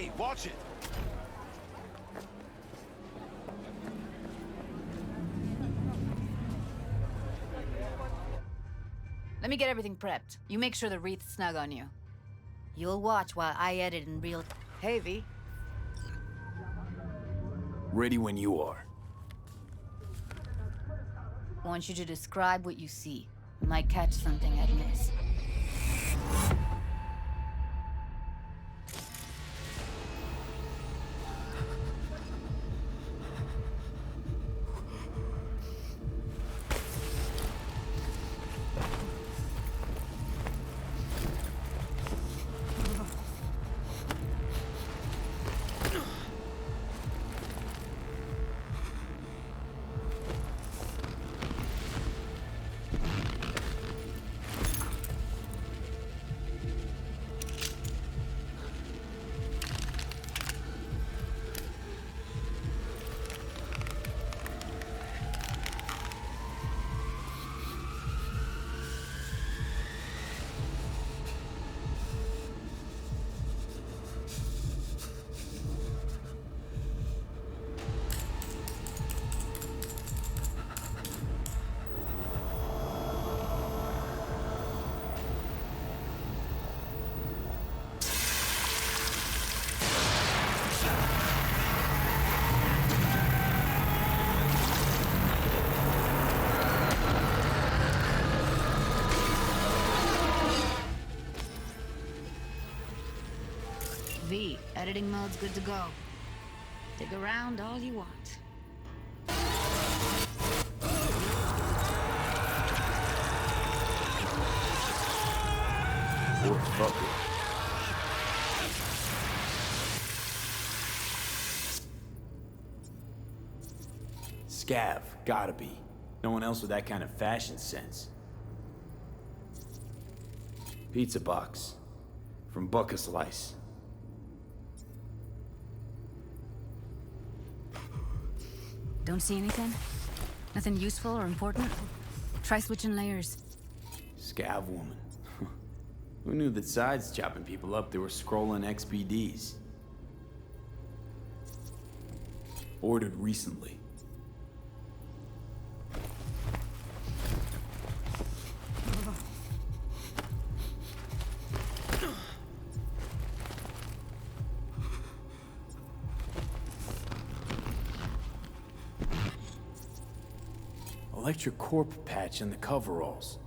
Hey, watch it! Let me get everything prepped. You make sure the wreath's snug on you. You'll watch while I edit in real... Hey, V. Ready when you are. Want you to describe what you see. Might catch something I'd miss. V, editing mode's good to go. Dig around all you want. Or fuck it. Scav, gotta be. No one else with that kind of fashion sense. Pizza box. From Buck a Slice. Don't see anything? Nothing useful or important? Try switching layers. Scav woman. Who knew that sides chopping people up, they were scrolling XBDs? Ordered recently. Electric corp patch in the coveralls.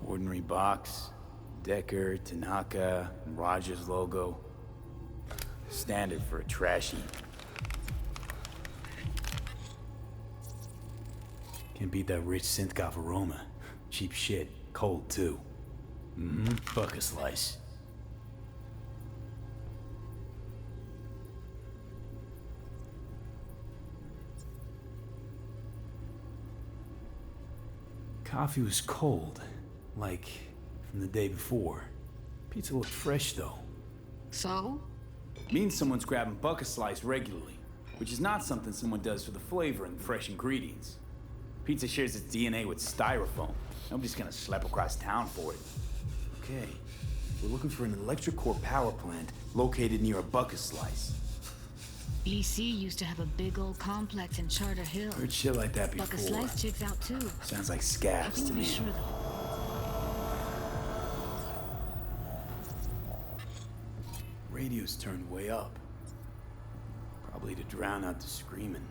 Ordinary box, Decker, Tanaka, and Rogers logo. Standard for a trashy. Can't beat that rich synth-goth aroma. Cheap shit, cold too. Buck a Slice. Coffee was cold, like from the day before. Pizza looked fresh though. So? Means someone's grabbing Buck a Slice regularly, which is not something someone does for the flavor and fresh ingredients. Pizza shares its DNA with styrofoam. Nobody's gonna slap across town for it. Okay, we're looking for an electric core power plant located near a Buck a Slice. EC used to have a big old complex in Charter Hill. Heard shit like that before. Buck a Slice checks out too. Sounds like How scabs can to you be me. sure though? Radio's turned way up. Probably to drown out the screaming.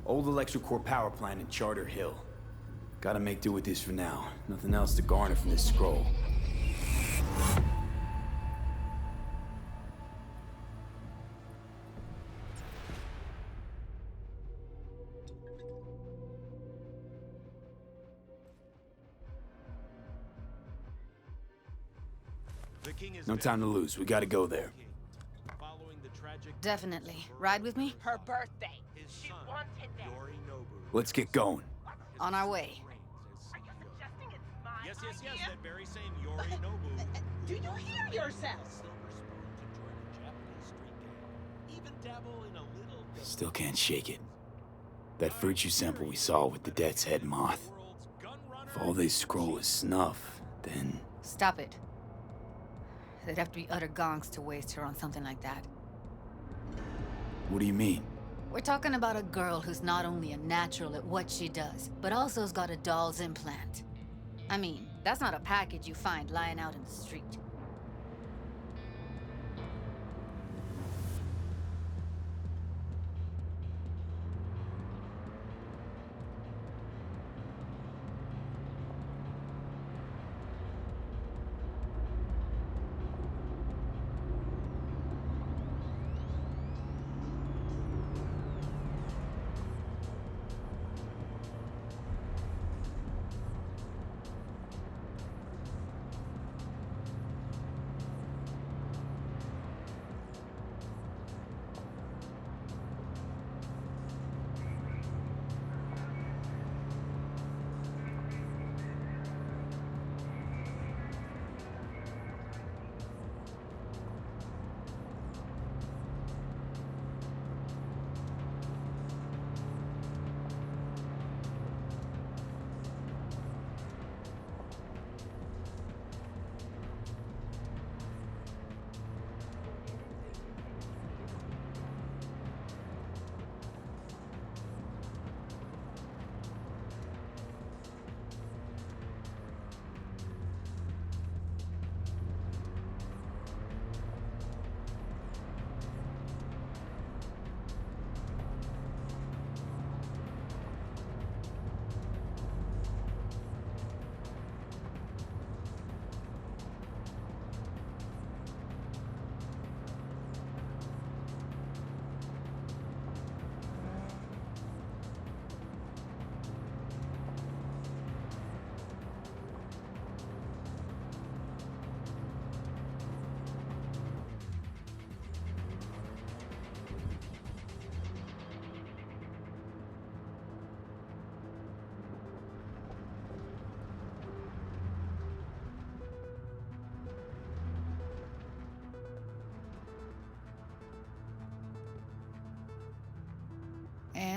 Old electric-core power plant in Charter Hill. Gotta make do with this for now. Nothing else to garner from this scroll. No time to lose. We gotta go there. Definitely. Ride with me? Her birthday. She wanted that. Let's get going. On our way. Are you suggesting it's my Yes, idea? that very same Yori Nobu. Do you hear yourself? Even dabble in a little bit. Still can't shake it. That virtue sample we saw with the Death's Head moth. If all they scroll is snuff, then... Stop it. They'd have to be utter gonks to waste her on something like that. What do you mean? We're talking about a girl who's not only a natural at what she does, but also's got a doll's implant. I mean, that's not a package you find lying out in the street.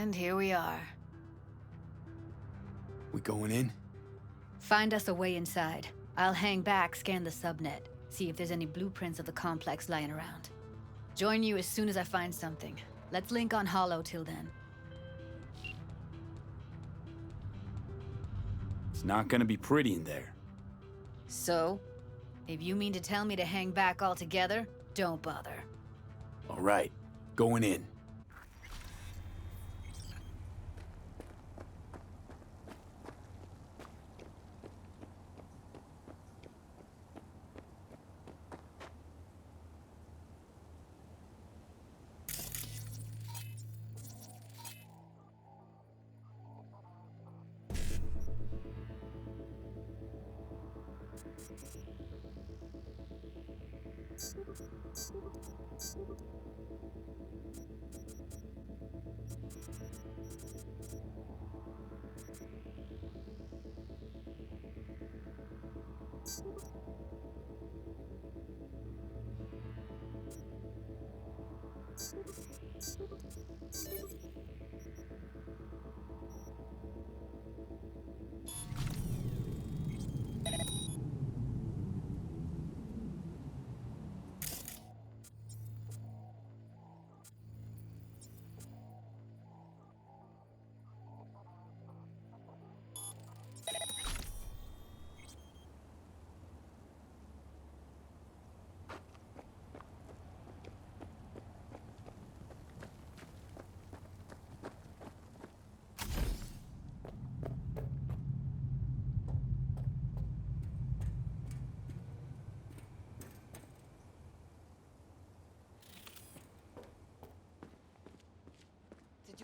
And here we are. We going in? Find us a way inside. I'll hang back, scan the subnet, see if there's any blueprints of the complex lying around. Join you as soon as I find something. Let's link on Hollow till then. It's not gonna be pretty in there. So? If you mean to tell me to hang back altogether, don't bother. All right, going in.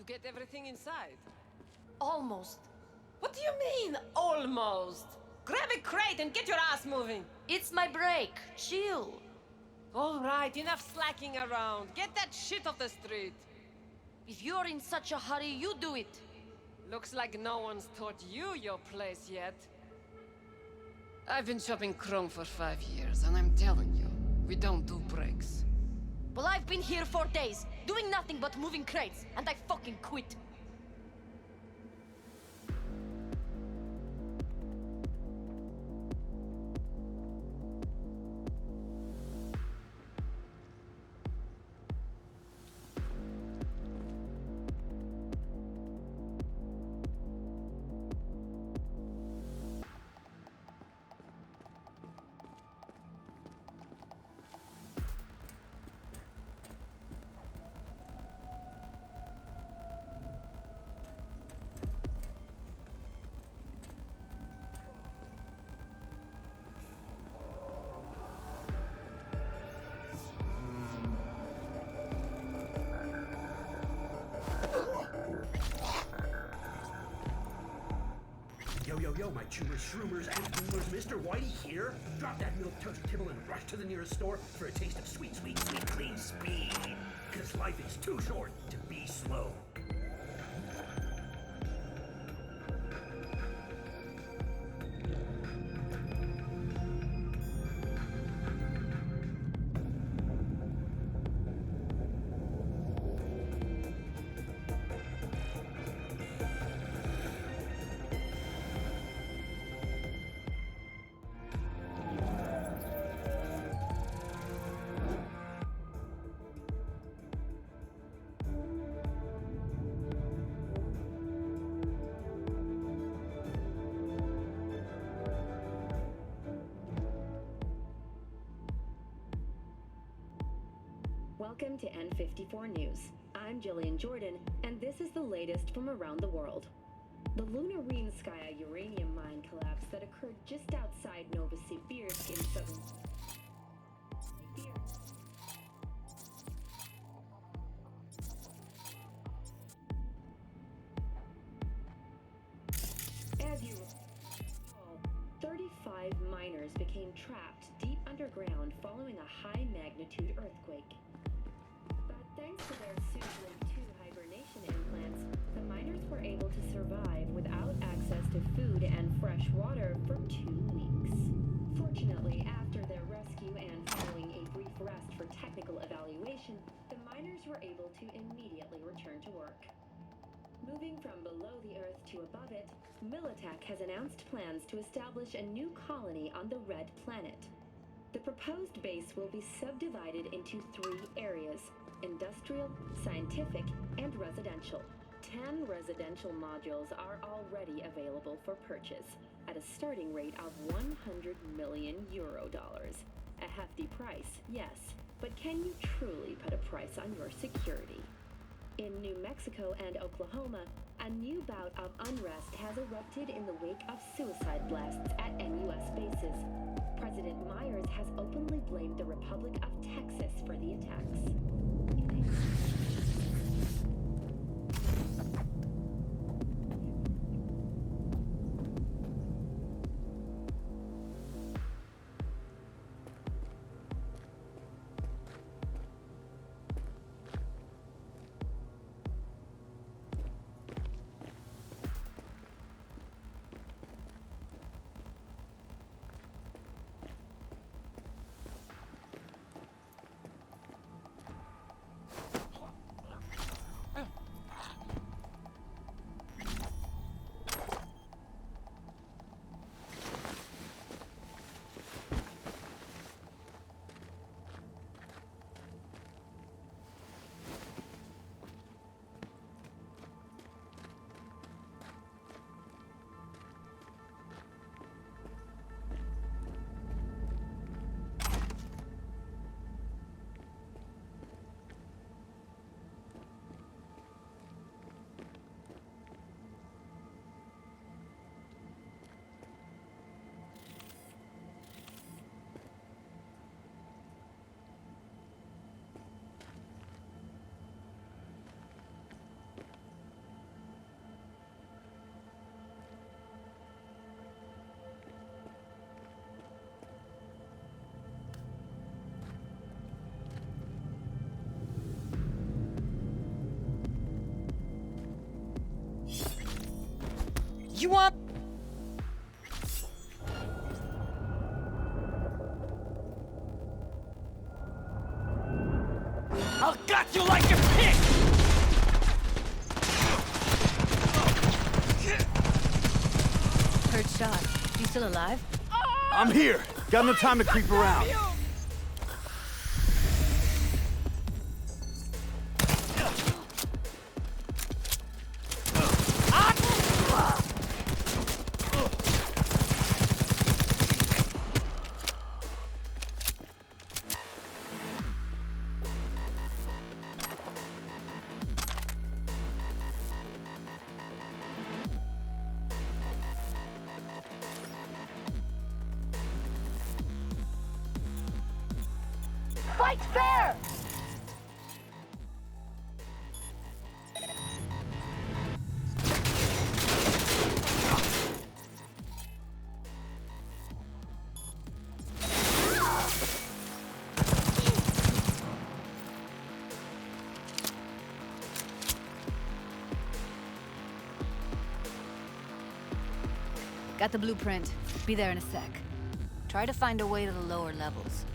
to get everything inside. Almost. What do you mean, almost? Grab a crate and get your ass moving! It's my break. Chill. All right, enough slacking around. Get that shit off the street. If you're in such a hurry, you do it. Looks like no one's taught you your place yet. I've been shopping Chrome for 5 years, and I'm telling you, we don't do breaks. Well, I've been here for days, doing nothing but moving crates, and I fucking quit. Yo, my chewers, shroomers, and boomers, Mr. Whitey here. Drop that milk toast kibble and rush to the nearest store for a taste of sweet, sweet, sweet, clean speed. Cause life is too short to be slow. Welcome to N54 News. I'm Jillian Jordan, and this is the latest from around the world. The Lunarinskaya uranium mine collapse that occurred just outside Novosibirsk in southern As you recall, 35 miners became trapped deep underground following a high-magnitude earthquake. But thanks to their Suslink 2 hibernation implants, the miners were able to survive without access to food and fresh water for 2 weeks. Fortunately, after their rescue and following a brief rest for technical evaluation, the miners were able to immediately return to work. Moving from below the Earth to above it, Militech has announced plans to establish a new colony on the Red Planet. The proposed base will be subdivided into 3 areas: industrial, scientific, and residential. 10 residential modules are already available for purchase at a starting rate of €100 million. A hefty price, yes, but can you truly put a price on your security? In New Mexico and Oklahoma, a new bout of unrest has erupted in the wake of suicide blasts at NUS bases. President Myers has openly blamed the Republic of Texas for the attacks. You want... I'll gut you like a pig! Heard shot. You still alive? I'm here. Got no time to creep around. Fight fair! Got the blueprint. Be there in a sec. Try to find a way to the lower levels.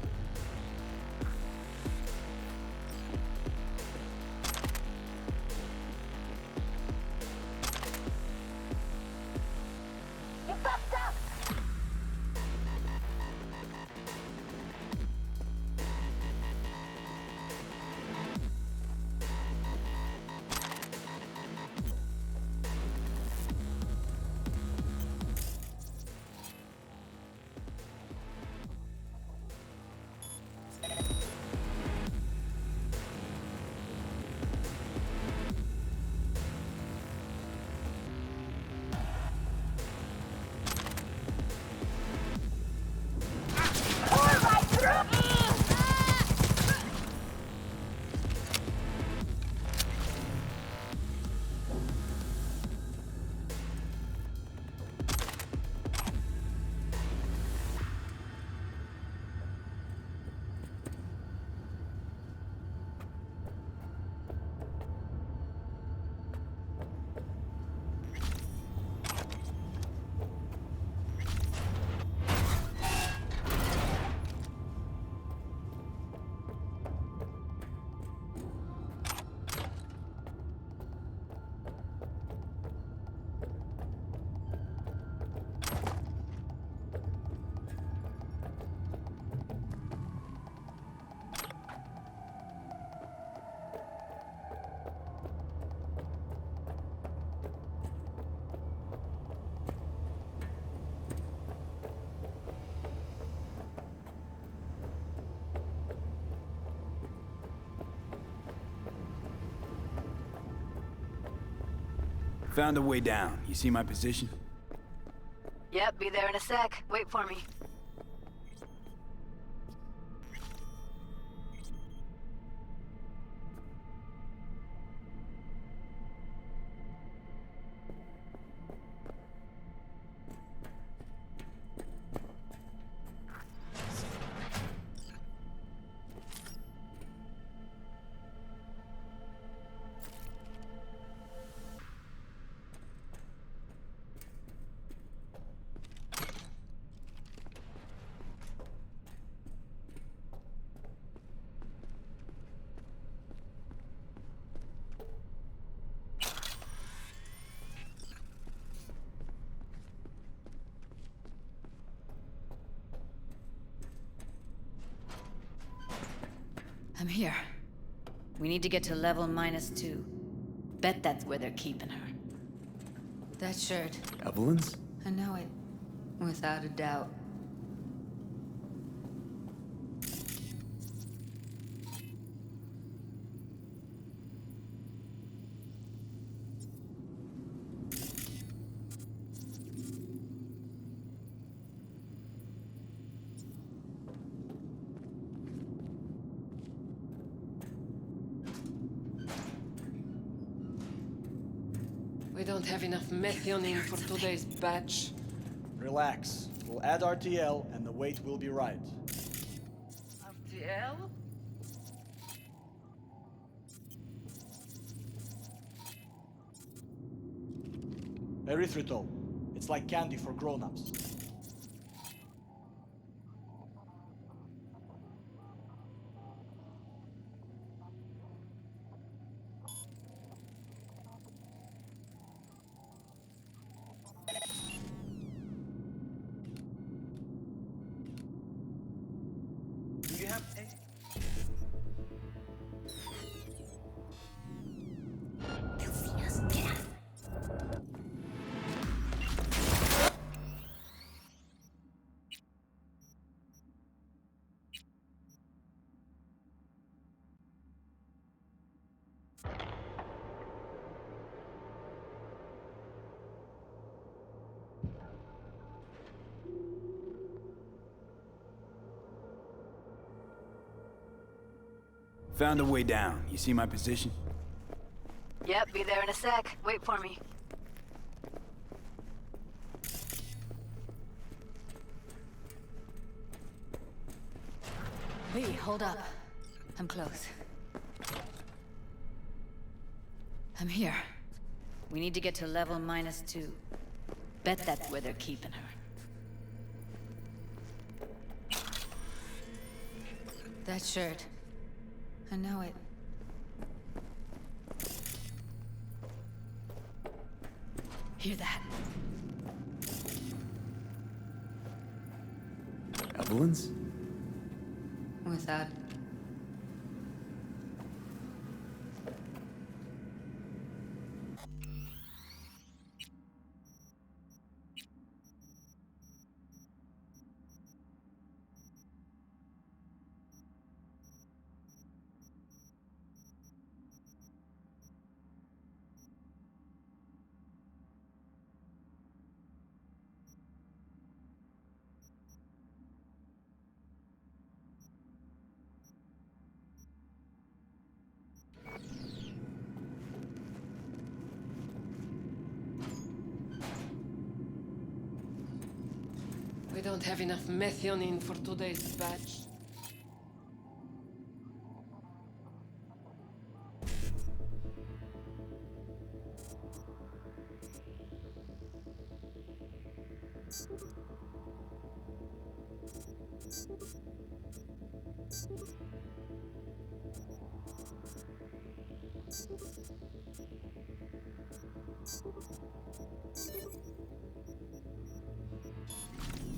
Found a way down. You see my position? Yep, be there in a sec. Wait for me. I'm here. We need to get to level -2. Bet that's where they're keeping her. That shirt. Evelyn's? I know it. Without a doubt. We don't have enough methionine for today's batch. Relax. We'll add RTL and the weight will be right. RTL? Erythritol. It's like candy for grown-ups. Do you have any? Found a way down. You see my position? Yep, be there in a sec. Wait for me. Lee, hold up. I'm close. I'm here. We need to get to level -2. Bet that's where they're keeping her. That shirt. I know it. Hear that? Evelyn's? Without... We don't have enough methionine for today's batch.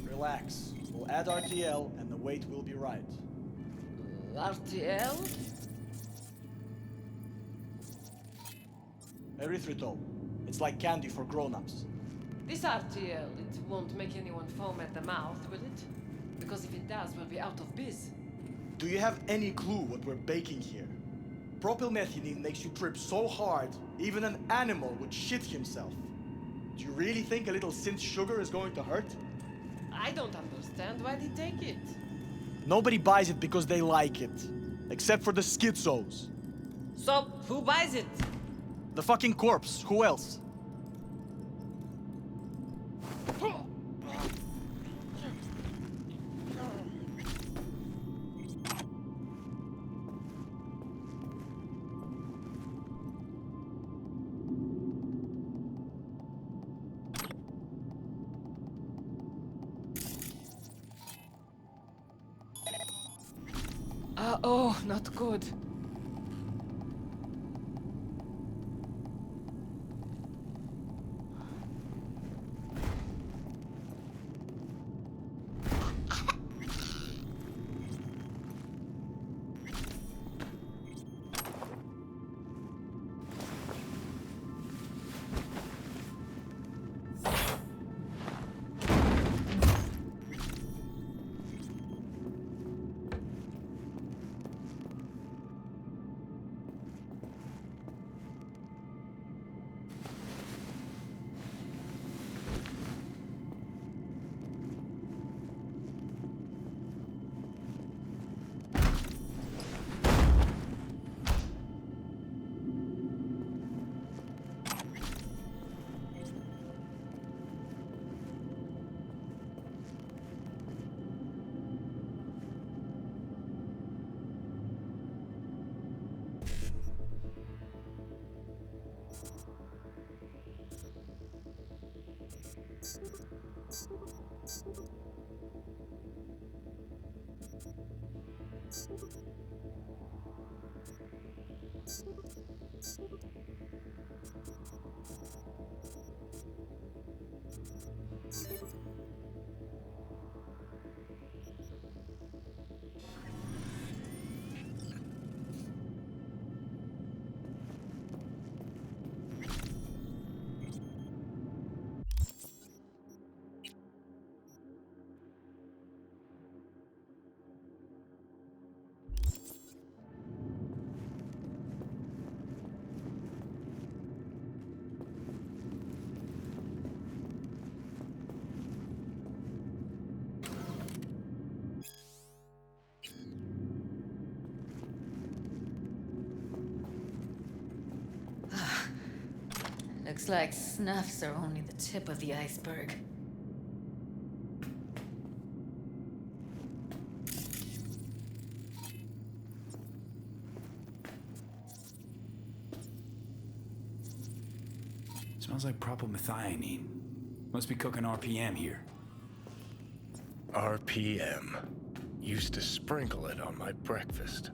Relax. We'll add RTL and the weight will be right. RTL? Erythritol. It's like candy for grown-ups. This RTL, it won't make anyone foam at the mouth, will it? Because if it does, we'll be out of biz. Do you have any clue what we're baking here? Propylmethionine makes you trip so hard, even an animal would shit himself. Do you really think a little synth sugar is going to hurt? I don't understand why they take it. Nobody buys it because they like it. Except for the schizos. So, who buys it? The fucking corpse. Who else? Oh, not good. Looks like snuffs are only the tip of the iceberg. Smells like propylmethionine. Must be cooking RPM here. RPM. Used to sprinkle it on my breakfast.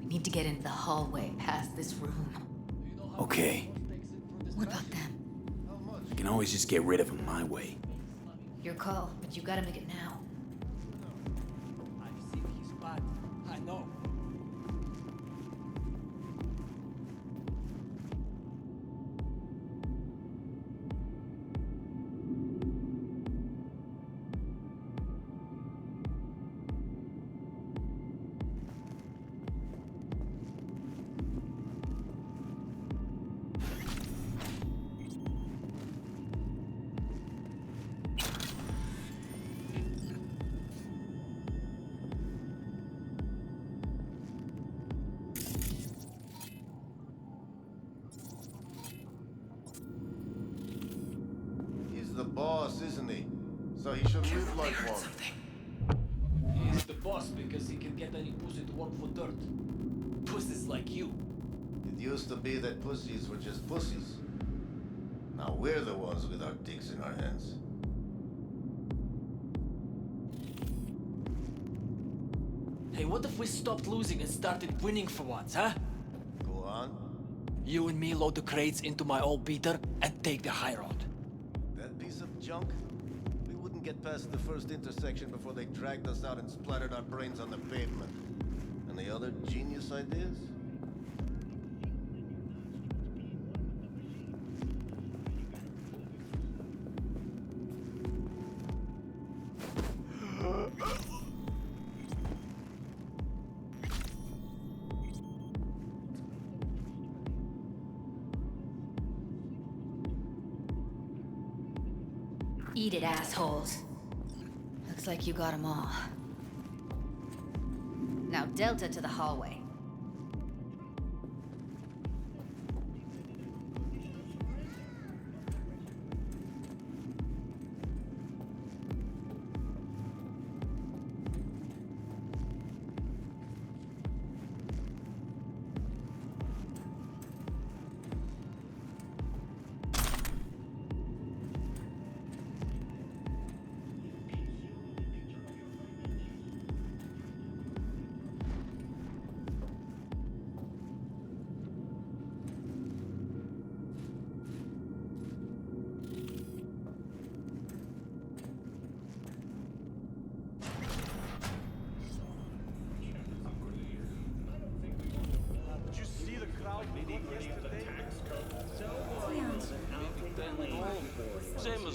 Need to get into the hallway past this room. Okay. What about them? I can always just get rid of them my way. Your call, but you gotta make it now. I've seen his bad. I know. The boss, isn't he? So he should live like one. He's the boss because he can get any pussy to work for dirt. Pussies like you. It used to be that pussies were just pussies. Now we're the ones with our dicks in our hands. Hey, what if we stopped losing and started winning for once, huh? Go on. You and me load the crates into my old beater and take the high road. That piece of junk? We wouldn't get past the first intersection before they dragged us out and splattered our brains on the pavement. Any other genius ideas? Eat it, assholes. Looks like you got them all. Now Delta to the hallway.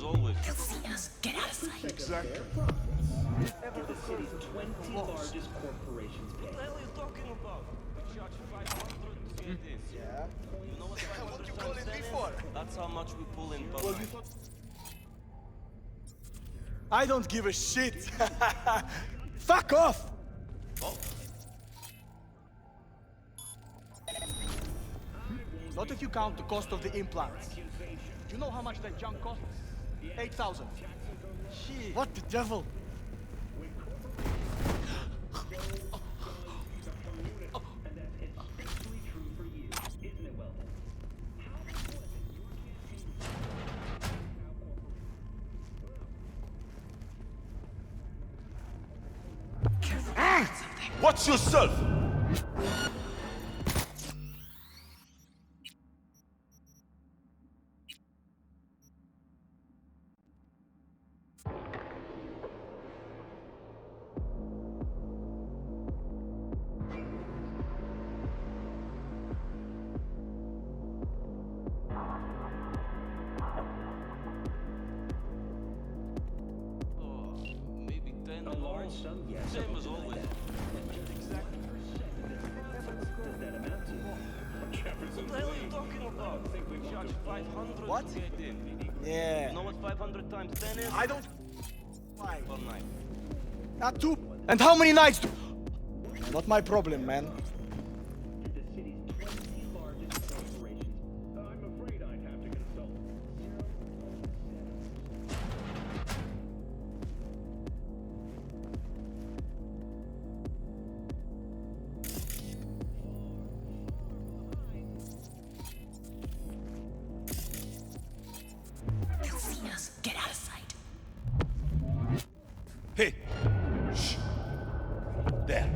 always. They'll see us. Get out of sight. Exactly. The city's 20 largest corporations pay. What the hell are you talking about? We charge 500 to get in. Yeah. You know what 500 What you call times it 10 is? before? That's how much we pull in per Well, night. I don't give a shit. Fuck off! Oh, Not if you count the cost of the implants. Do you know how much that junk costs? 8,000. Shit. What the devil? Watch yourself! oh, maybe 10 A in all. large sum, yes. Same as always. Exactly. Does that amount to? What the hell are you talking about? We charge 500 What? to get in. Yeah. You know what 500 times 10 is? I don't. Why? Per night. Not two. And how many nights do? Not my problem, man. The city's 20 largest corporations. I'm afraid I'd have to consult. They'll see us. Get out of sight. Hey! Shh! There.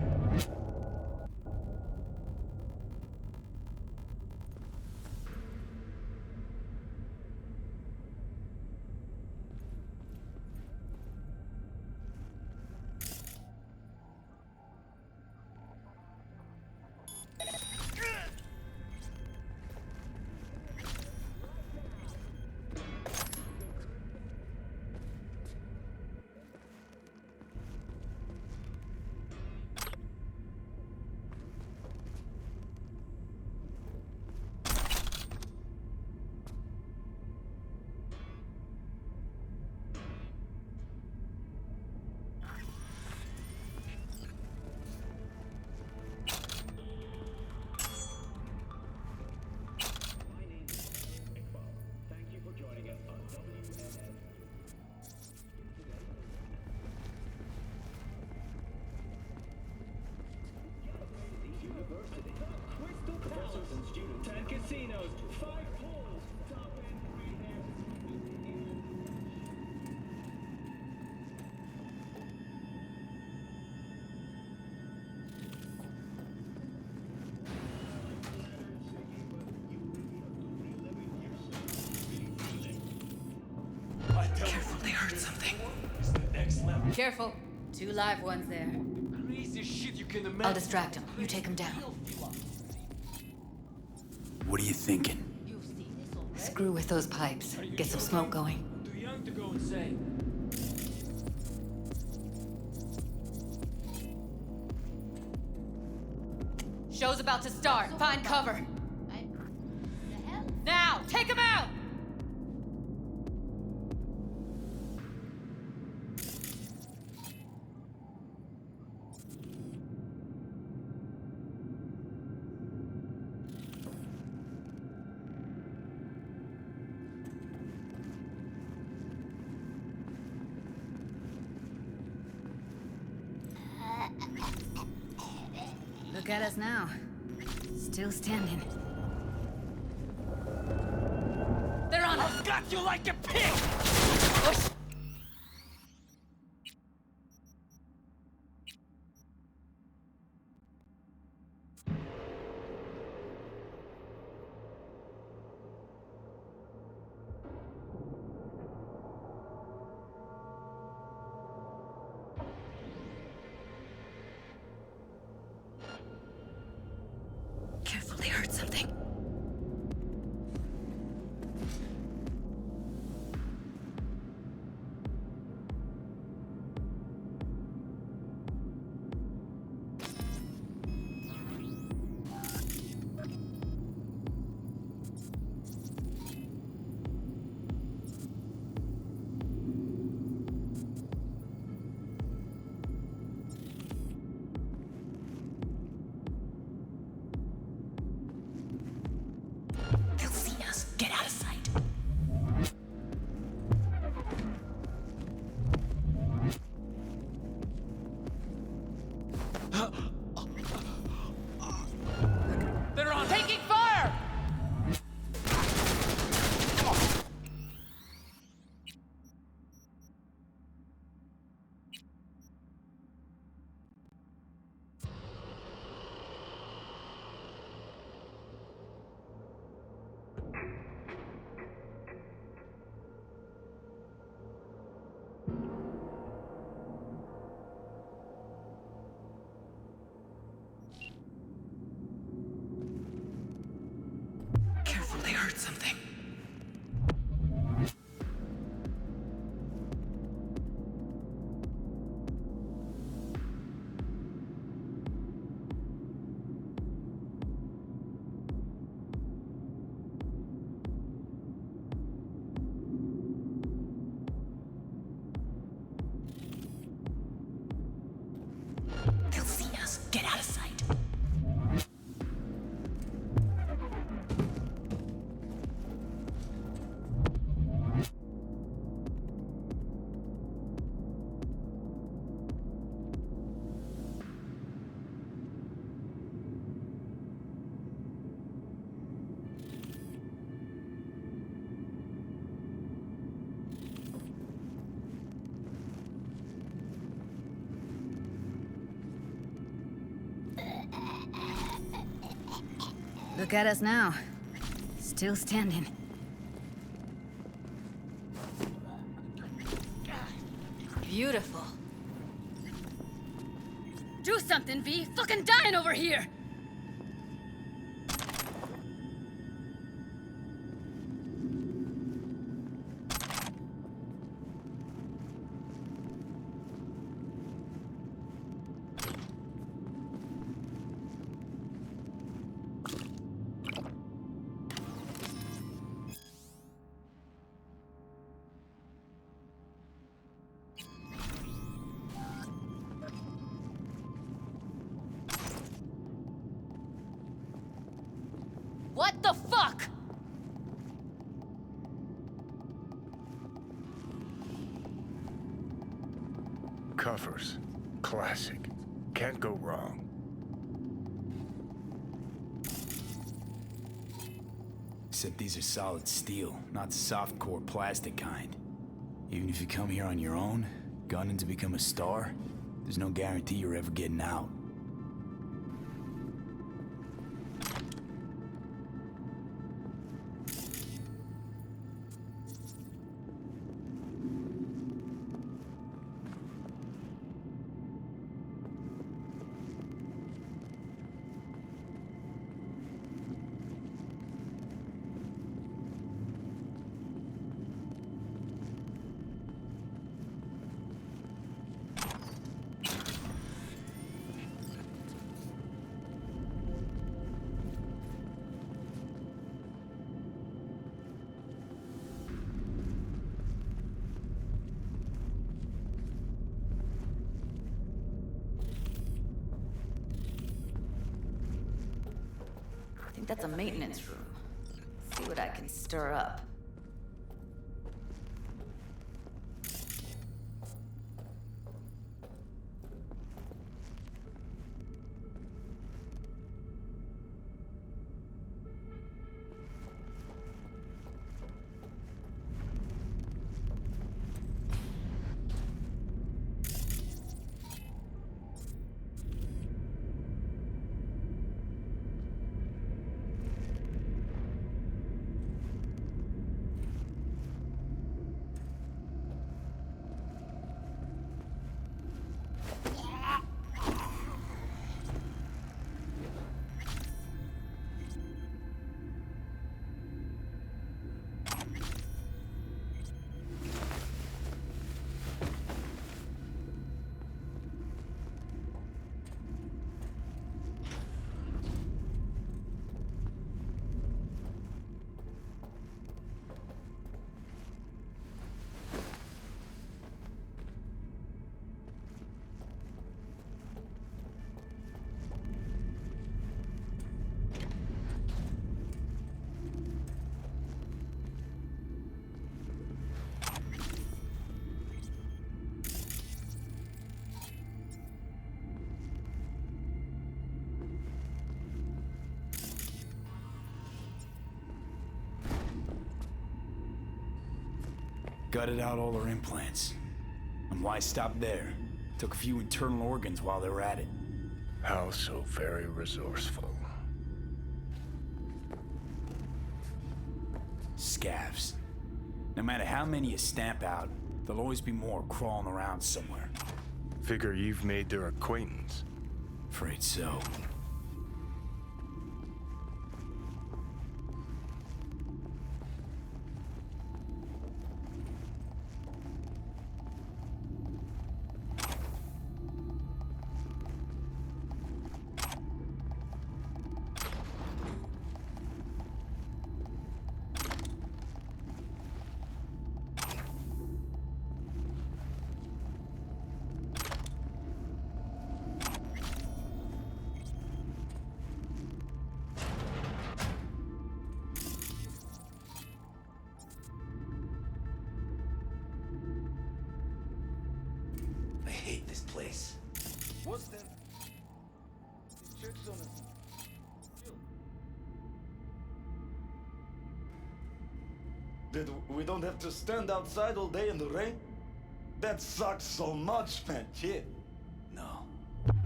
Professors and students and casinos. 5 pools. Top end Careful, they heard something. It's the next level. Careful. 2 live ones there. Crazy shit you can imagine. I'll distract him. You take him down. What are you thinking? Screw with those pipes. Get some smoke going. Too young to go insane. Show's about to start. Find cover. Now, take him out! Look at us now. Still standing. They're on us! Got you like a pig! Push! Careful, they heard something. something. They'll see us. Get out of sight. Look at us now. Still standing. Beautiful. Do something, V! Fucking dying over here! What the fuck? Covers. Classic. Can't go wrong. Except these are solid steel, not the soft-core plastic kind. Even if you come here on your own, gunning to become a star, there's no guarantee you're ever getting out. I think that's a maintenance room. See what I can stir up. Gutted out all her implants. And why stop there? Took a few internal organs while they were at it. How so very resourceful. Scavs. No matter how many you stamp out, there'll always be more crawling around somewhere. Figure you've made their acquaintance. Afraid so. hate this place. What's that? He checks on us. Did we don't have to stand outside all day in the rain? That sucks so much, man. Yeah. No.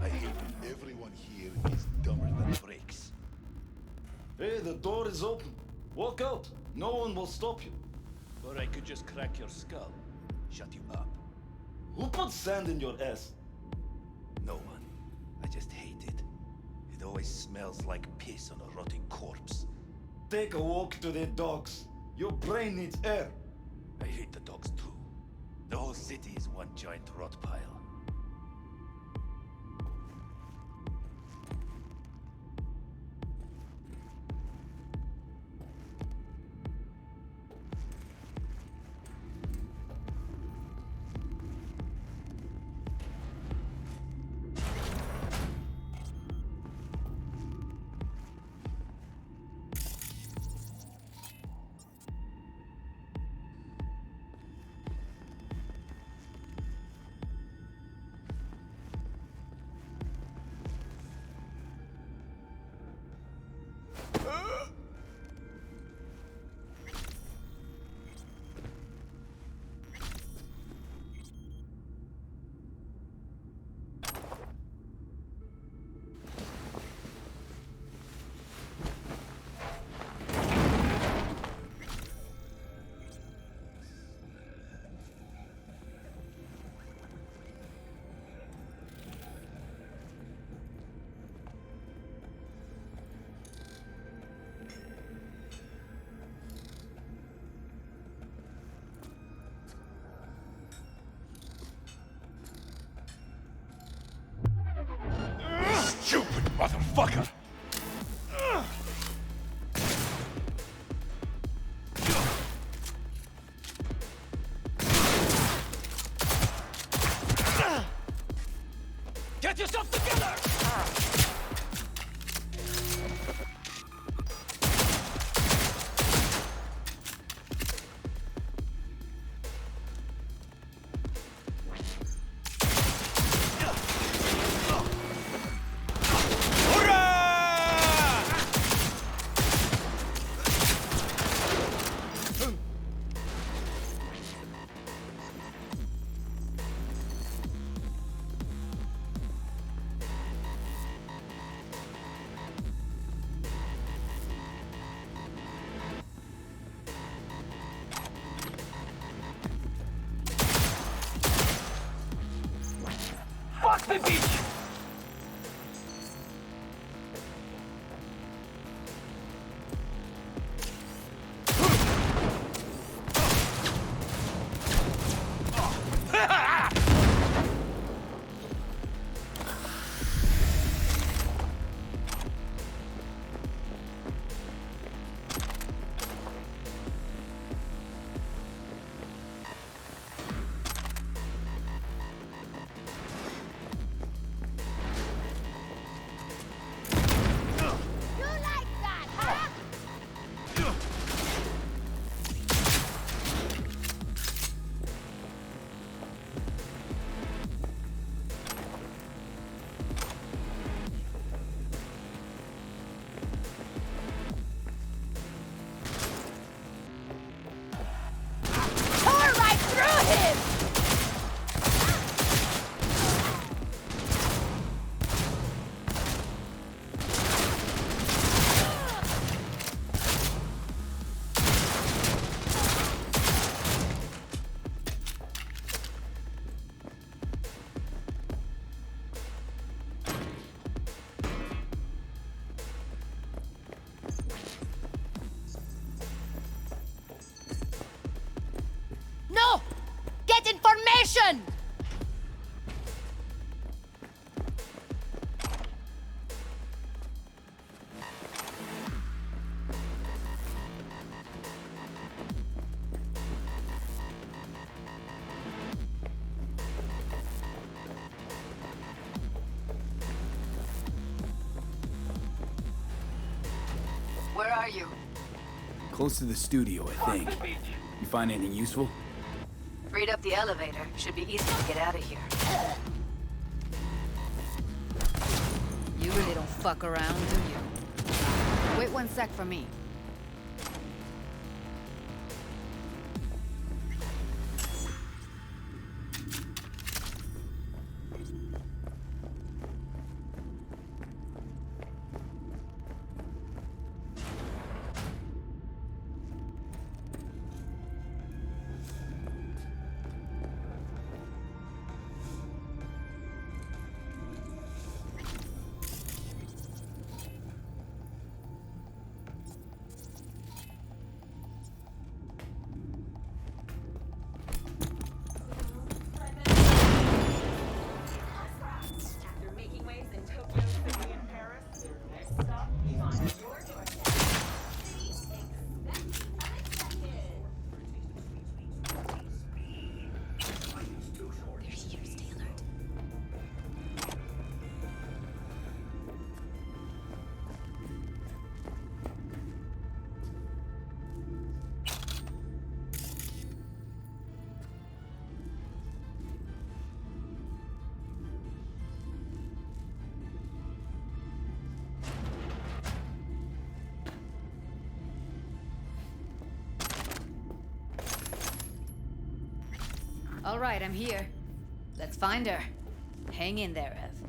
I hate when everyone here is dumber than bricks. Hey, the door is open. Walk out. No one will stop you. Or I could just crack your skull. Shut you up. Who put sand in your ass? No one. I just hate it. It always smells like piss on a rotting corpse. Take a walk to the dogs. Your brain needs air. I hate the dogs too. The whole city is one giant rot pile. Stupid motherfucker! Get yourself together! Fuck the beach! No! Get information! Where are you? Close to the studio, I think. You find anything useful? Freed up the elevator. Should be easy to get out of here. You really don't fuck around, do you? Wait 1 sec for me. All right, I'm here. Let's find her. Hang in there, Ev.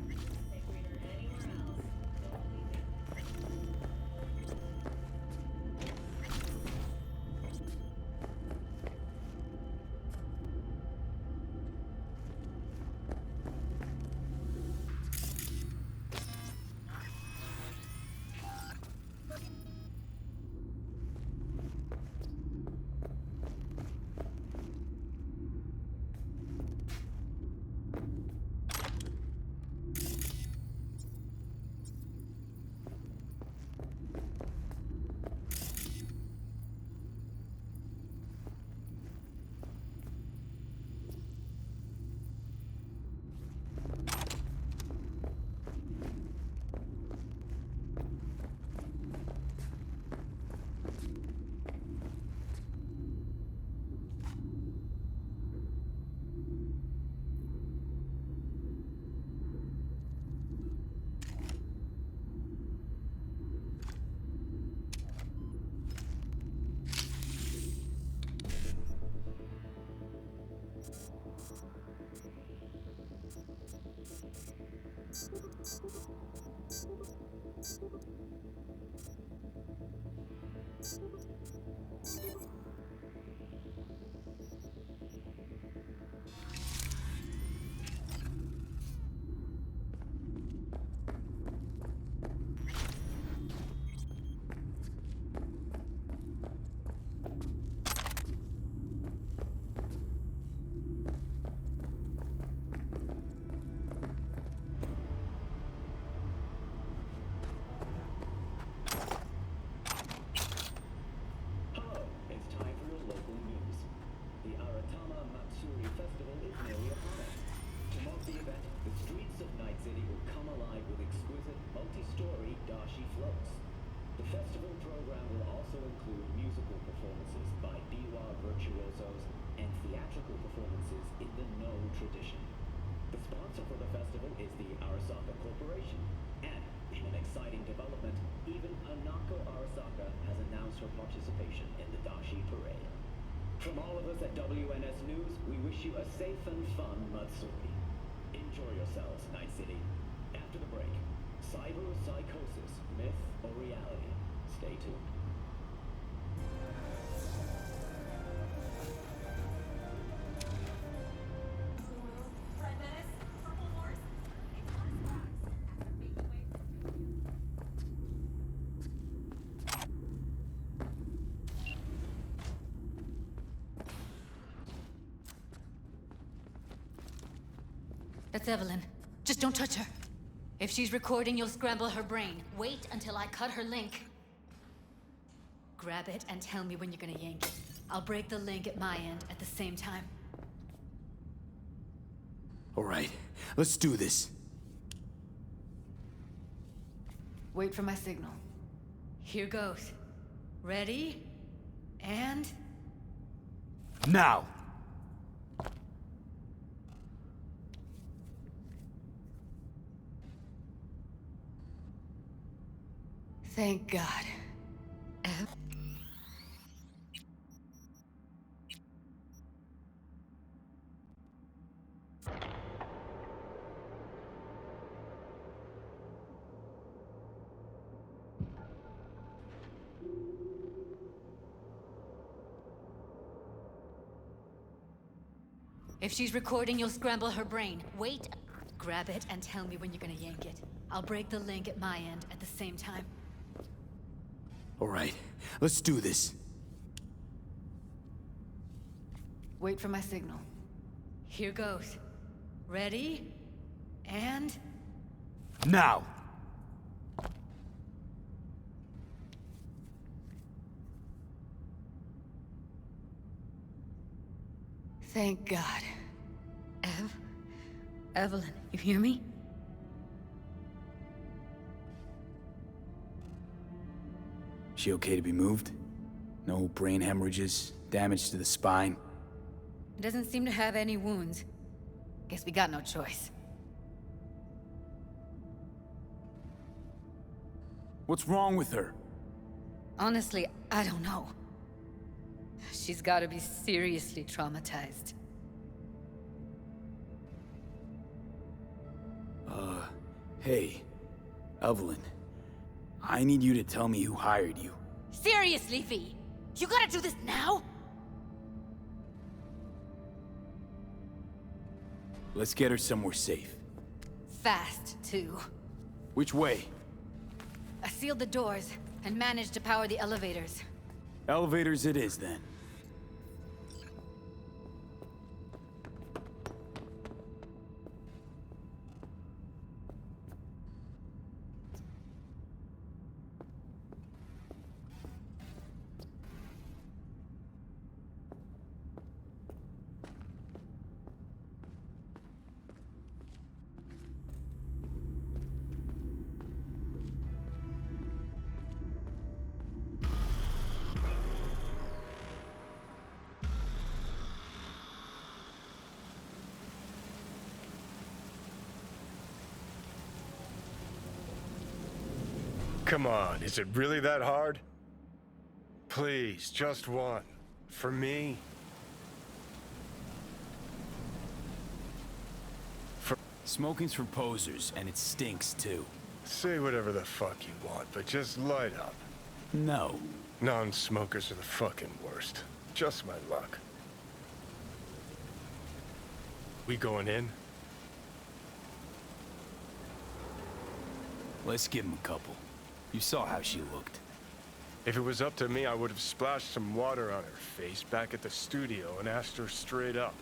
From all of us at WNS News, we wish you a safe and fun Matsuri. Enjoy yourselves, Night City. After the break, cyberpsychosis, myth or reality? Stay tuned. That's Evelyn. Just don't touch her. If she's recording, you'll scramble her brain. Wait until I cut her link. Grab it and tell me when you're gonna yank it. I'll break the link at my end at the same time. All right, let's do this. Wait for my signal. Here goes. Ready? And... now! Thank God. If she's recording, you'll scramble her brain. Wait. Grab it and tell me when you're gonna yank it. I'll break the link at my end at the same time. All right, let's do this. Wait for my signal. Here goes. Ready? And... Now! Thank God. Evelyn, you hear me? She okay to be moved? No brain hemorrhages, damage to the spine? Doesn't seem to have any wounds. Guess we got no choice. What's wrong with her? Honestly, I don't know. She's gotta be seriously traumatized. Hey, Evelyn. I need you to tell me who hired you. Seriously, V? You gotta do this now? Let's get her somewhere safe. Fast, too. Which way? I sealed the doors and managed to power the elevators. Elevators it is, then. Come on, is it really that hard? Please, just one. For me? Smoking's for posers, and it stinks, too. Say whatever the fuck you want, but just light up. No. Non-smokers are the fucking worst. Just my luck. We going in? Let's give him a couple. You saw how she looked. If it was up to me, I would have splashed some water on her face back at the studio and asked her straight up.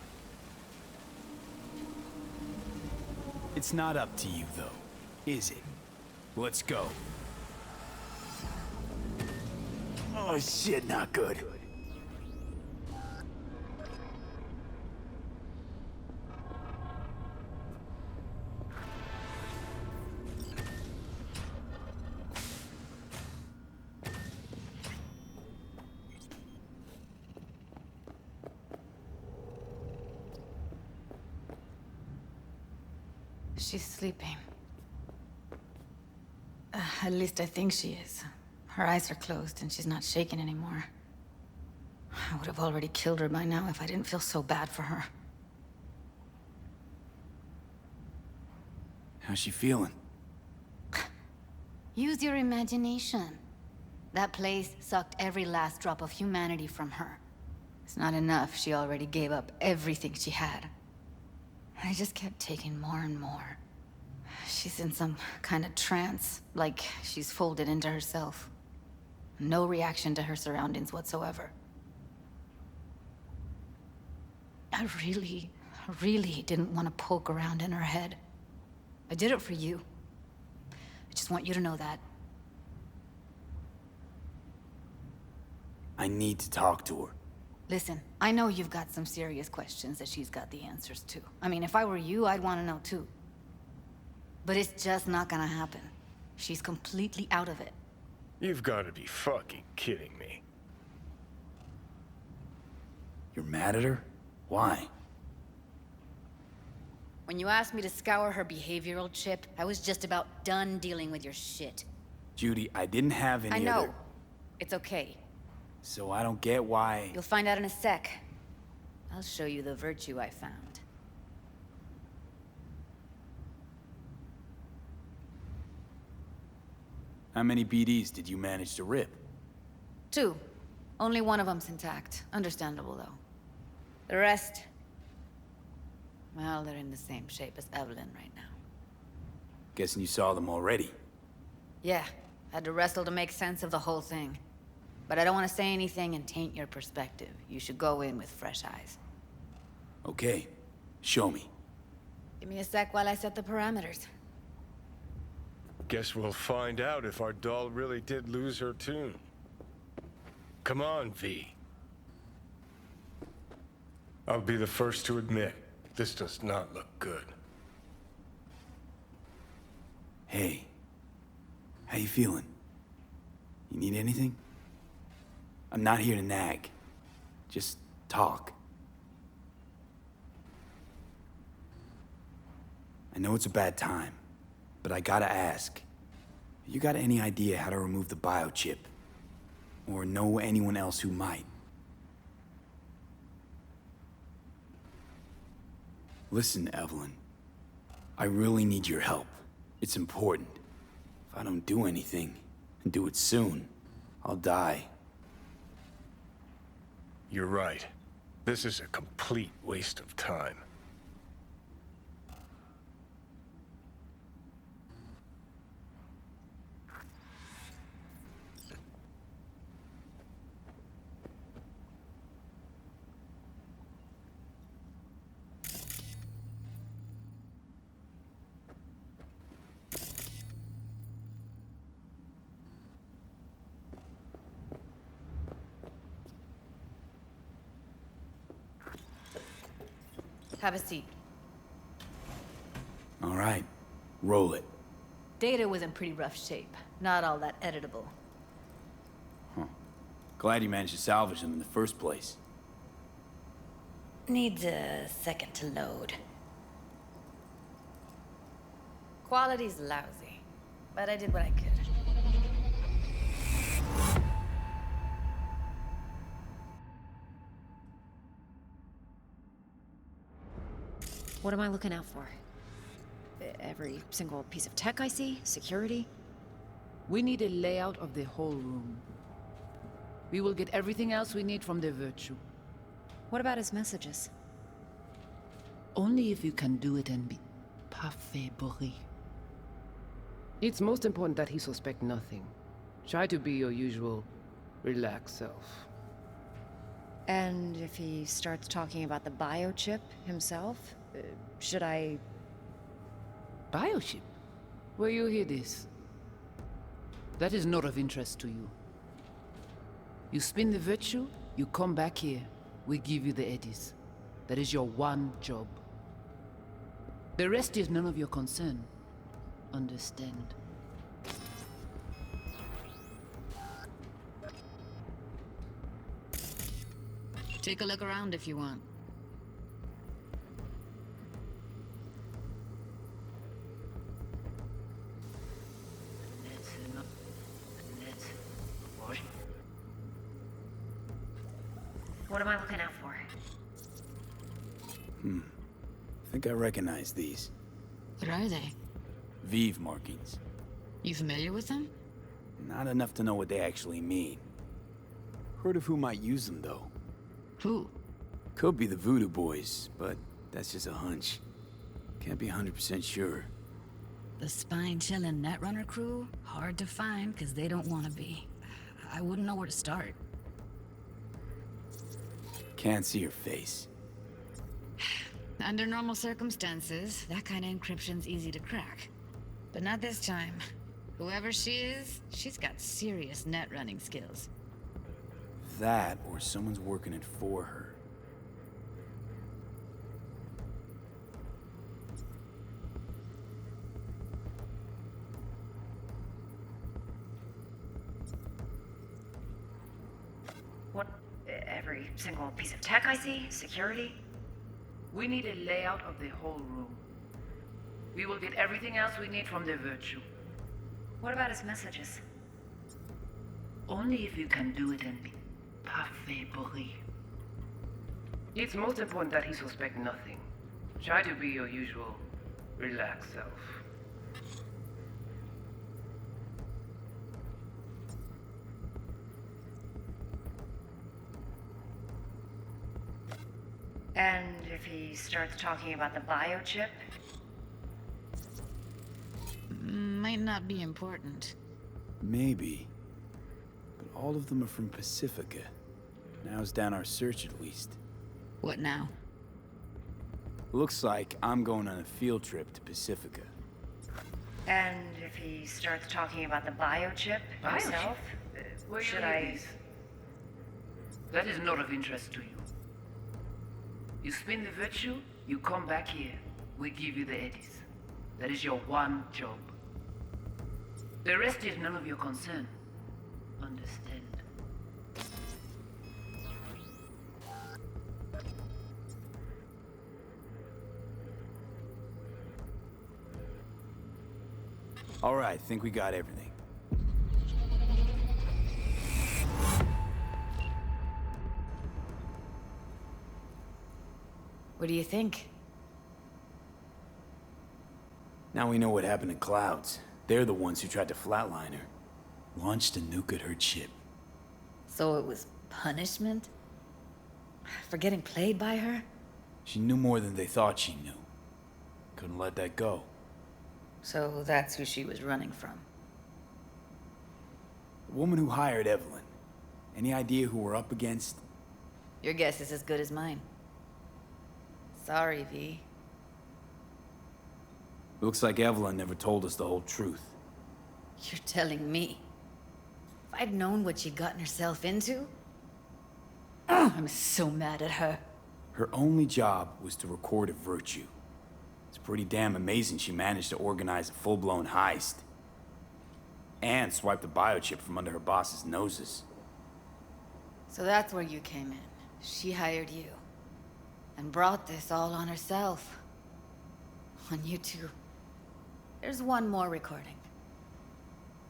It's not up to you, though, is it? Let's go. Oh, shit, not good. She's sleeping. At least I think she is. Her eyes are closed and she's not shaking anymore. I would have already killed her by now if I didn't feel so bad for her. How's she feeling? Use your imagination. That place sucked every last drop of humanity from her. It's not enough, she already gave up everything she had. I just kept taking more and more. She's in some kind of trance, like she's folded into herself. No reaction to her surroundings whatsoever. I really didn't want to poke around in her head. I did it for you. I just want you to know that. I need to talk to her. Listen, I know you've got some serious questions that she's got the answers to. I mean, if I were you, I'd want to know too. But it's just not gonna happen. She's completely out of it. You've got to be fucking kidding me. You're mad at her? Why? When you asked me to scour her behavioral chip, I was just about done dealing with your shit. Judy, I didn't have any I know. other... It's okay. So I don't get why... You'll find out in a sec. I'll show you the virtue I found. How many BDs did you manage to rip? 2. Only one of them's intact. Understandable, though. The rest... well, they're in the same shape as Evelyn right now. Guessing you saw them already. Yeah, had to wrestle to make sense of the whole thing. But I don't want to say anything and taint your perspective. You should go in with fresh eyes. Okay, show me. Give me a sec while I set the parameters. Guess we'll find out if our doll really did lose her tune. Come on, V. I'll be the first to admit, this does not look good. Hey, how you feeling? You need anything? I'm not here to nag. Just talk. I know it's a bad time, but I gotta ask. You got any idea how to remove the biochip? Or know anyone else who might? Listen, Evelyn. I really need your help. It's important. If I don't do anything, and do it soon, I'll die. You're right. This is a complete waste of time. Have a seat. All right, roll it. Data was in pretty rough shape. Not all that editable. Huh. Glad you managed to salvage them in the first place. Needs a second to load. Quality's lousy, but I did what I could. What am I looking out for? Every single piece of tech I see? Security? We need a layout of the whole room. We will get everything else we need from the Virtue. What about his messages? Only if you can do it and be parfait bourré. It's most important that he suspect nothing. Try to be your usual, relaxed self. And if he starts talking about the biochip himself, should I... Biochip? Where you hear this? That is not of interest to you. You spin the Virtue, you come back here, we give you the eddies. That is your one job. The rest is none of your concern. Understand? Take a look around if you want. What am I looking out for? I think I recognize these. What are they? Vive markings. You familiar with them? Not enough to know what they actually mean. Heard of who might use them, though. Who? Could be the Voodoo Boys, but that's just a hunch. Can't be 100% sure. The spine-chilling Netrunner crew? Hard to find, because they don't want to be. I wouldn't know where to start. Can't see her face. Under normal circumstances, that kind of encryption's easy to crack. But not this time. Whoever she is, she's got serious net-running skills. That, or someone's working it for her. What? Every single piece of tech I see? Security? We need a layout of the whole room. We will get everything else we need from the Virtue. What about his messages? Only if you can do it in parfait bruit. It's most important that he suspect nothing. Try to be your usual, relaxed self. And if he starts talking about the biochip? Might not be important. Maybe. But all of them are from Pacifica. Now's down our search at least. What now? Looks like I'm going on a field trip to Pacifica. And if he starts talking about the biochip himself? Should I... That is not of interest to you. You spin the virtue, you come back here. We give you the eddies. That is your one job. The rest is none of your concern. Understand? All right, think we got everything. What do you think? Now we know what happened to Clouds. They're the ones who tried to flatline her. Launched a nuke at her ship. So it was punishment? For getting played by her? She knew more than they thought she knew. Couldn't let that go. So that's who she was running from. The woman who hired Evelyn. Any idea who we're up against? Your guess is as good as mine. Sorry, V. Looks like Evelyn never told us the whole truth. You're telling me? If I'd known what she'd gotten herself into... I'm so mad at her. Her only job was to record a virtue. It's pretty damn amazing she managed to organize a full-blown heist. And swipe the biochip from under her boss's noses. So that's where you came in. She hired you. And brought this all on herself. On you two. There's one more recording.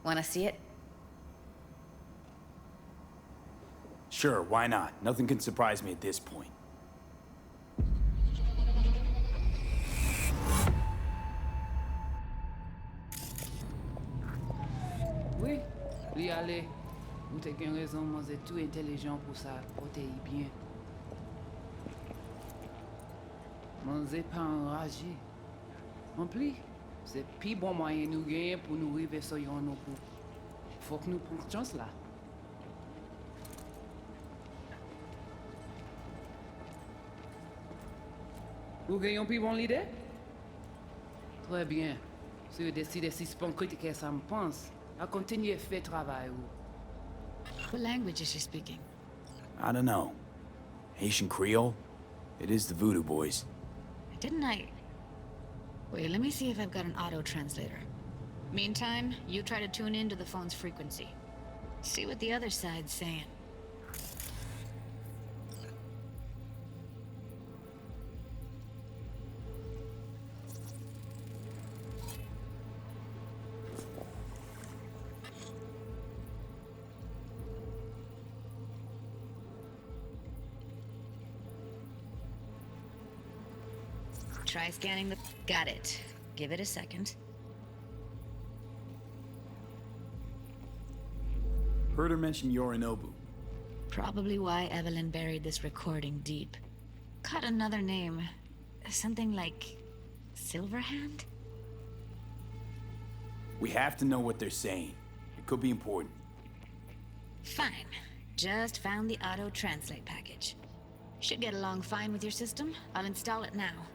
Wanna see it? Sure, why not? Nothing can surprise me at this point. Oui, lui aller. Ou t'es qu'une raison, moi c'est tout intelligent pour ça, côté bien. Moi c'est pas enragé. En plus, c'est plus bon moyen nous gagner pour nous arriver sur yon nous pour. Faut que nous prenions chance là. Vous gagnez plus bon l'idée? Très bien. Si vous décidez si c'est critiquer ça me pense, à continuer à faire travail ou. What language is she speaking? I don't know. Haitian Creole? It is the Voodoo Boys. Didn't I... Wait, let me see if I've got an auto-translator. Meantime, you try to tune into the phone's frequency. See what the other side's saying. Try scanning the... Got it. Give it a second. Heard her mention Yorinobu. Probably why Evelyn buried this recording deep. Caught another name. Something like... Silverhand? We have to know what they're saying. It could be important. Fine. Just found the auto-translate package. Should get along fine with your system. I'll install it now.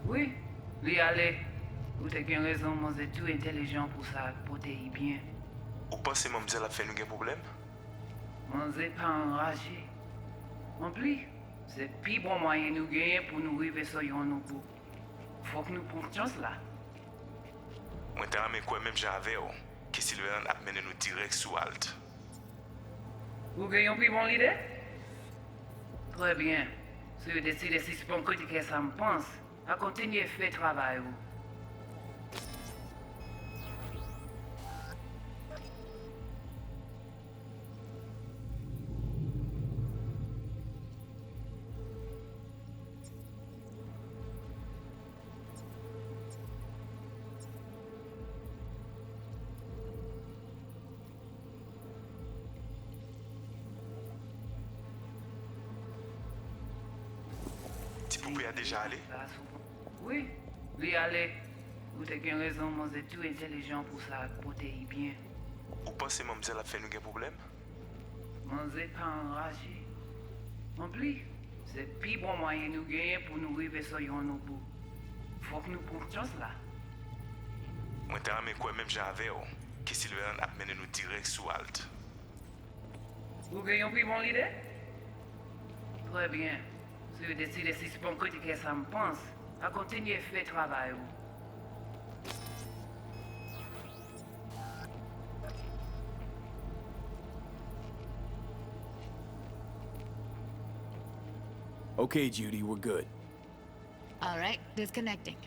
Oui, lui aller. Ou t'es qu'une raison, moi c'est tout intelligent pour ça, pour te y bien. Ou pensez mademoiselle a fait nous un problème? Moi c'est pas enragé. En plus, c'est plus bon moyen nous gagner pour nous arriver sur yon nous pour. Faut que nous prenions chance là. Moi t'as ramé quoi même j'avais que Sylvain a mené nous direct sous Alt. Vous gagnez plus bon l'idée? Très bien. Si vous décidez si c'est bon côté que ça me pense, à continuer à faire travail ou. Ti poupée a déjà allé? Oui, lui allez. Vous avez une raison, moi c'est tout intelligent pour ça, protéger bien. Ou pensez mademoiselle a fait nous un problème? Moi c'est pas enragé. En plus, c'est le plus bon moyen de nous gagner pour nous arriver sur nos bouts. Faut que nous prenions chance là. Moi t'ai ramé quoi même j'avais que Sylvain a mené nous direct sous Alt. Vous avez une plus bonne idée? Très bien. Si vous décidez si c'est bon côté que ça me pense, à continuer à faire travail ou. Okay, Judy, we're good. All right, disconnecting.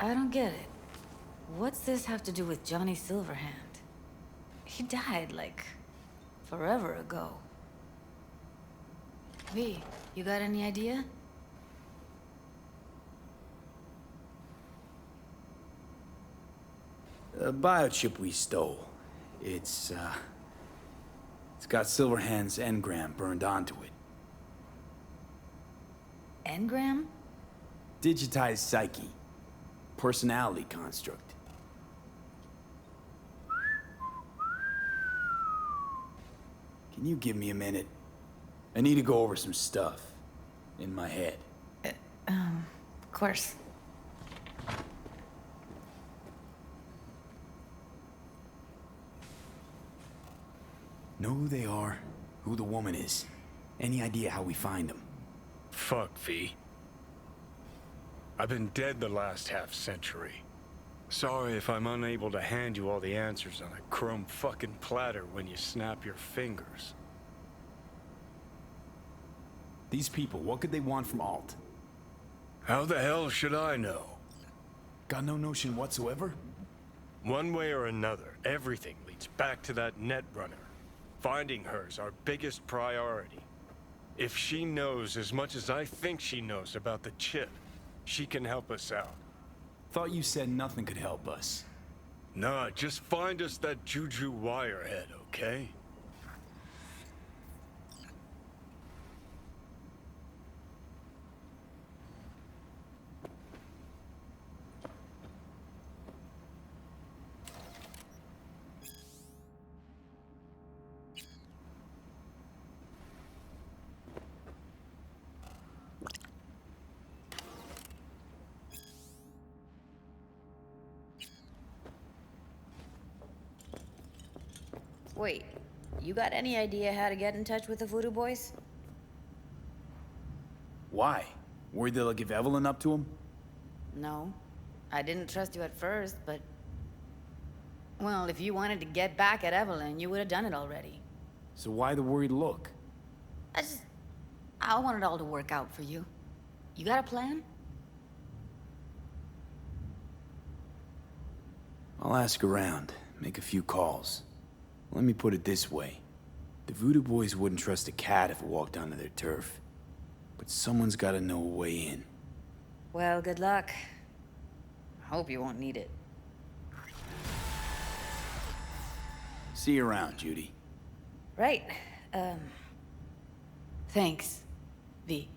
I don't get it. What's this have to do with Johnny Silverhand? He died, like, forever ago. V, you got any idea? A biochip we stole. It's got Silverhand's engram burned onto it. Engram? Digitized psyche. Personality construct. Can you give me a minute? I need to go over some stuff in my head. Of course. Know who they are, who the woman is. Any idea how we find them? Fuck, V. I've been dead the last half-century. Sorry if I'm unable to hand you all the answers on a chrome fucking platter when you snap your fingers. These people, what could they want from Alt? How the hell should I know? Got no notion whatsoever? One way or another, everything leads back to that Netrunner. Finding her's our biggest priority. If she knows as much as I think she knows about the chip, she can help us out. Thought you said nothing could help us. Nah, just find us that Juju wirehead, okay? Wait, you got any idea how to get in touch with the Voodoo Boys? Why? Worried they'll give Evelyn up to him? No. I didn't trust you at first, but... Well, if you wanted to get back at Evelyn, you would have done it already. So why the worried look? I want it all to work out for you. You got a plan? I'll ask around, make a few calls. Let me put it this way. The Voodoo Boys wouldn't trust a cat if it walked onto their turf. But someone's gotta know a way in. Well, good luck. I hope you won't need it. See you around, Judy. Right. Thanks, V.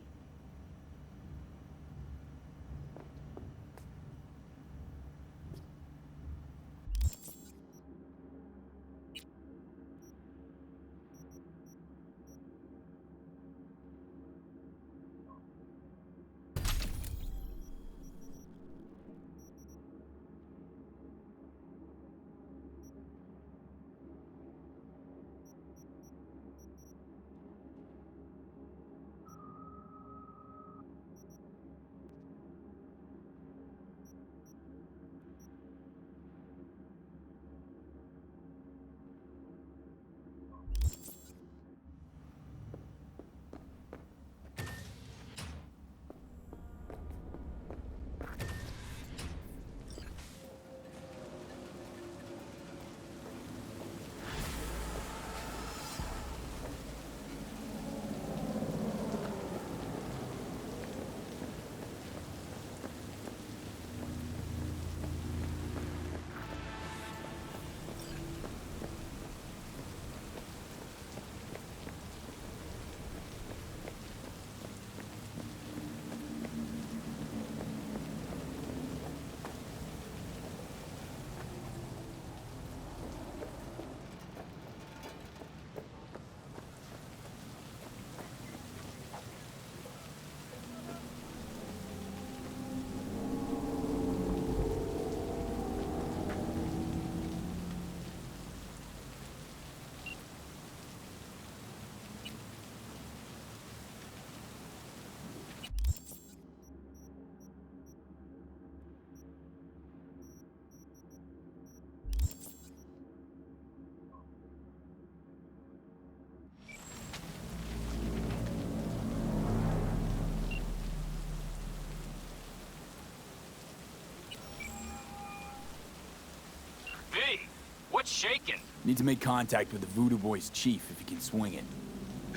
Need to make contact with the Voodoo Boys chief if you can swing it.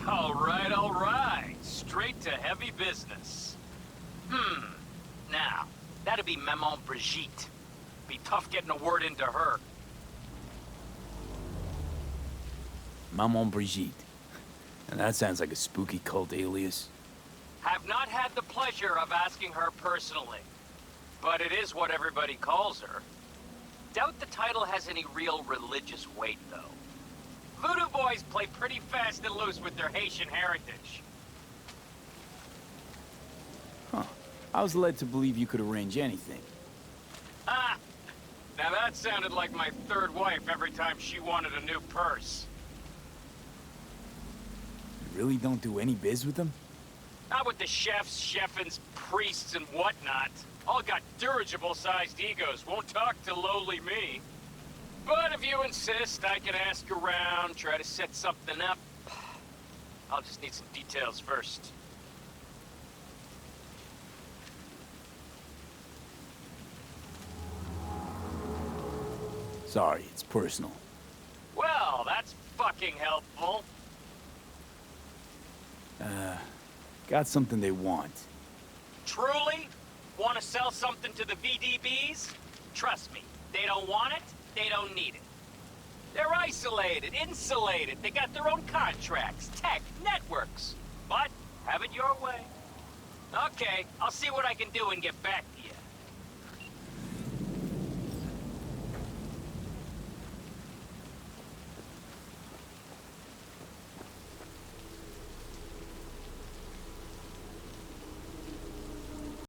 All right. Straight to heavy business. Now, that'd be Maman Brigitte. Be tough getting a word into her. Maman Brigitte. And that sounds like a spooky cult alias. Have not had the pleasure of asking her personally. But it is what everybody calls her. Doubt the title has any real religious weight, though. Voodoo Boys play pretty fast and loose with their Haitian heritage. Huh. I was led to believe you could arrange anything. Ah! Now that sounded like my third wife every time she wanted a new purse. You really don't do any biz with them? Not with the chefs, chefins, priests, and whatnot. All got dirigible-sized egos, won't talk to lowly me. But if you insist, I can ask around, try to set something up. I'll just need some details first. Sorry, it's personal. Well, that's fucking helpful. Got something they want. Truly? Want to sell something to the VDBs? Trust me, they don't want it, they don't need it. They're isolated, insulated, they got their own contracts, tech, networks. But, have it your way. Okay, I'll see what I can do and get back to you.